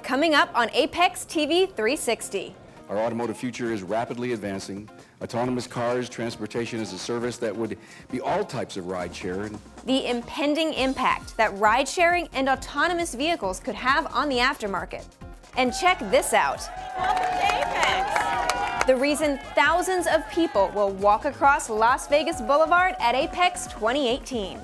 Coming up on Apex TV 360. Our automotive future is rapidly advancing. Autonomous cars, transportation as a service that would be all types of rideshare. The impending impact that ride-sharing and autonomous vehicles could have on the aftermarket. And check this out. Welcome to Apex. The reason thousands of people will walk across Las Vegas Boulevard at Apex 2018.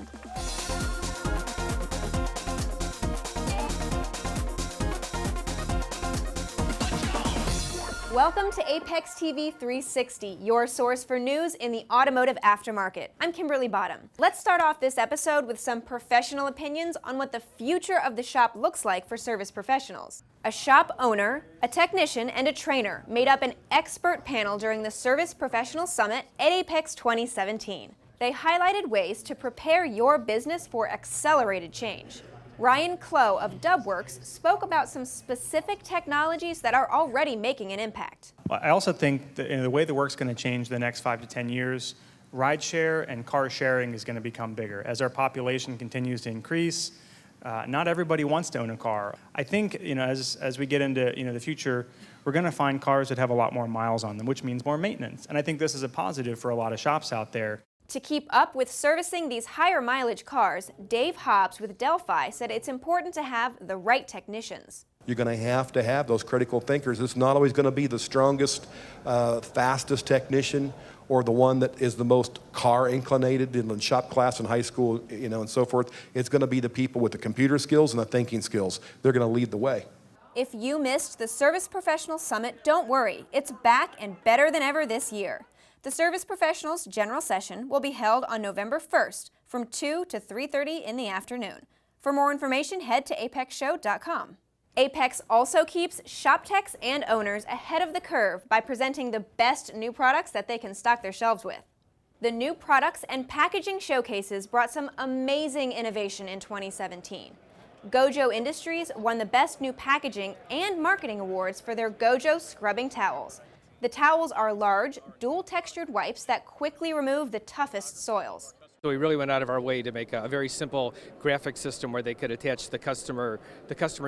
Welcome to Apex TV 360, your source for news in the automotive aftermarket. I'm Kimberly Bottom. Let's start off this episode with some professional opinions on what the future of the shop looks like for service professionals. A shop owner, a technician, and a trainer made up an expert panel during the Service Professional Summit at Apex 2017. They highlighted ways to prepare your business for accelerated change. Ryan Clough of Dubworks spoke about some specific technologies that are already making an impact. I also think that the way the work's going to change the next 5 to 10 years, rideshare and car sharing is going to become bigger. As our population continues to increase, not everybody wants to own a car. I think as we get into the future, we're going to find cars that have a lot more miles on them, which means more maintenance. And I think this is a positive for a lot of shops out there. To keep up with servicing these higher mileage cars, Dave Hobbs with Delphi said it's important to have the right technicians. You're going to have those critical thinkers. It's not always going to be the strongest, fastest technician or the one that is the most car inclinated in the shop class in high school, and so forth. It's going to be the people with the computer skills and the thinking skills. They're going to lead the way. If you missed the Service Professional Summit, don't worry. It's back and better than ever this year. The Service Professionals General Session will be held on November 1st from 2 to 3:30 in the afternoon. For more information, head to apexshow.com. Apex also keeps shop techs and owners ahead of the curve by presenting the best new products that they can stock their shelves with. The new products and packaging showcases brought some amazing innovation in 2017. Gojo Industries won the Best New Packaging and Marketing Awards for their Gojo Scrubbing Towels. The towels are large, dual-textured wipes that quickly remove the toughest soils. So we really went out of our way to make a very simple graphic system where they could attach the customer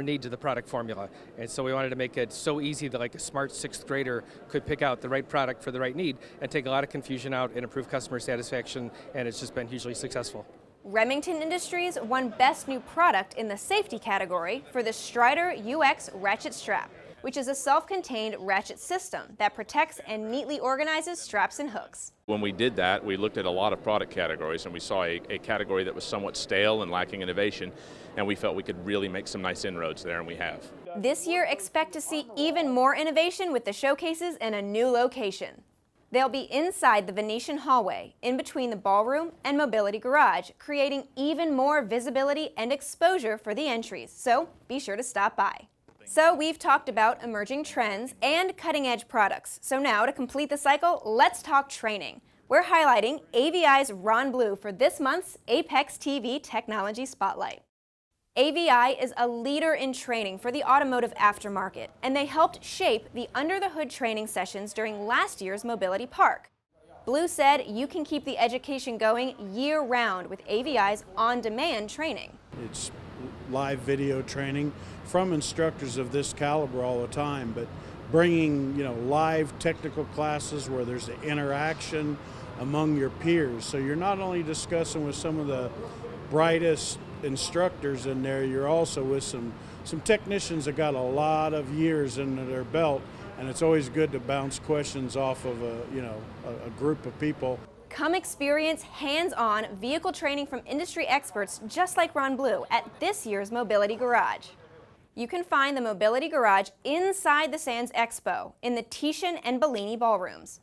need to the product formula. And so we wanted to make it so easy that like a smart 6th grader could pick out the right product for the right need and take a lot of confusion out and improve customer satisfaction, and it's just been hugely successful. Remington Industries won Best New Product in the safety category for the Strider UX Ratchet Strap, which is a self-contained ratchet system that protects and neatly organizes straps and hooks. When we did that, we looked at a lot of product categories, and we saw a category that was somewhat stale and lacking innovation, and we felt we could really make some nice inroads there, and we have. This year, expect to see even more innovation with the showcases in a new location. They'll be inside the Venetian hallway, in between the ballroom and mobility garage, creating even more visibility and exposure for the entries, so be sure to stop by. So we've talked about emerging trends and cutting-edge products. So now, to complete the cycle, let's talk training. We're highlighting AVI's Ron Blue for this month's Apex TV Technology Spotlight. AVI is a leader in training for the automotive aftermarket, and they helped shape the under-the-hood training sessions during last year's Mobility Park. Blue said you can keep the education going year-round with AVI's on-demand training. It's live video training from instructors of this caliber all the time, but bringing live technical classes where there's an interaction among your peers. So you're not only discussing with some of the brightest instructors in there, you're also with some technicians that got a lot of years under their belt, and it's always good to bounce questions off of a group of people. Come experience hands-on vehicle training from industry experts just like Ron Blue at this year's Mobility Garage. You can find the Mobility Garage inside the Sands Expo in the Titian and Bellini ballrooms.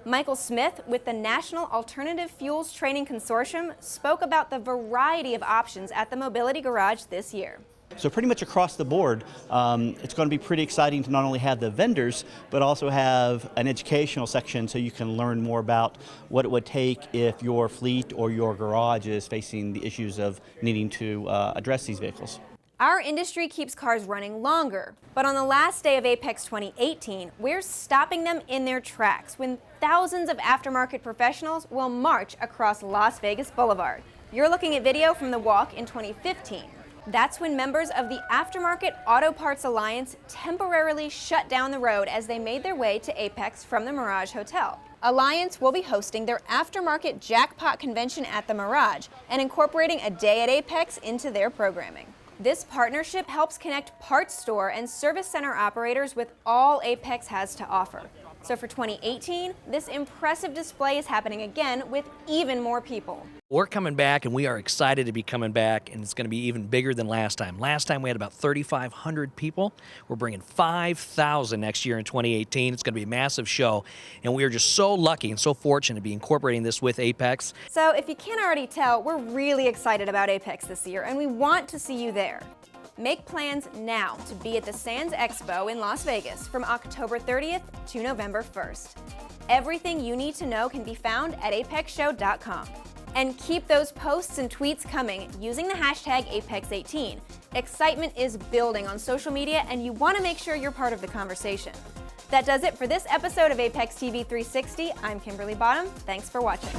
Michael Smith with the National Alternative Fuels Training Consortium spoke about the variety of options at the Mobility Garage this year. So pretty much across the board, it's going to be pretty exciting to not only have the vendors, but also have an educational section so you can learn more about what it would take if your fleet or your garage is facing the issues of needing to address these vehicles. Our industry keeps cars running longer, but on the last day of Apex 2018, we're stopping them in their tracks when thousands of aftermarket professionals will march across Las Vegas Boulevard. You're looking at video from the walk in 2015. That's when members of the Aftermarket Auto Parts Alliance temporarily shut down the road as they made their way to Apex from the Mirage Hotel. Alliance will be hosting their Aftermarket Jackpot Convention at the Mirage and incorporating a day at Apex into their programming. This partnership helps connect parts store and service center operators with all Apex has to offer. So for 2018, this impressive display is happening again with even more people. We're coming back, and we are excited to be coming back, and it's going to be even bigger than last time. Last time we had about 3,500 people. We're bringing 5,000 next year in 2018. It's going to be a massive show, and we are just so lucky and so fortunate to be incorporating this with Apex. So if you can't already tell, we're really excited about Apex this year, and we want to see you there. Make plans now to be at the Sands Expo in Las Vegas from October 30th to November 1st. Everything you need to know can be found at apexshow.com. And keep those posts and tweets coming using the hashtag Apex18. Excitement is building on social media, and you want to make sure you're part of the conversation. That does it for this episode of Apex TV 360. I'm Kimberly Bottom. Thanks for watching.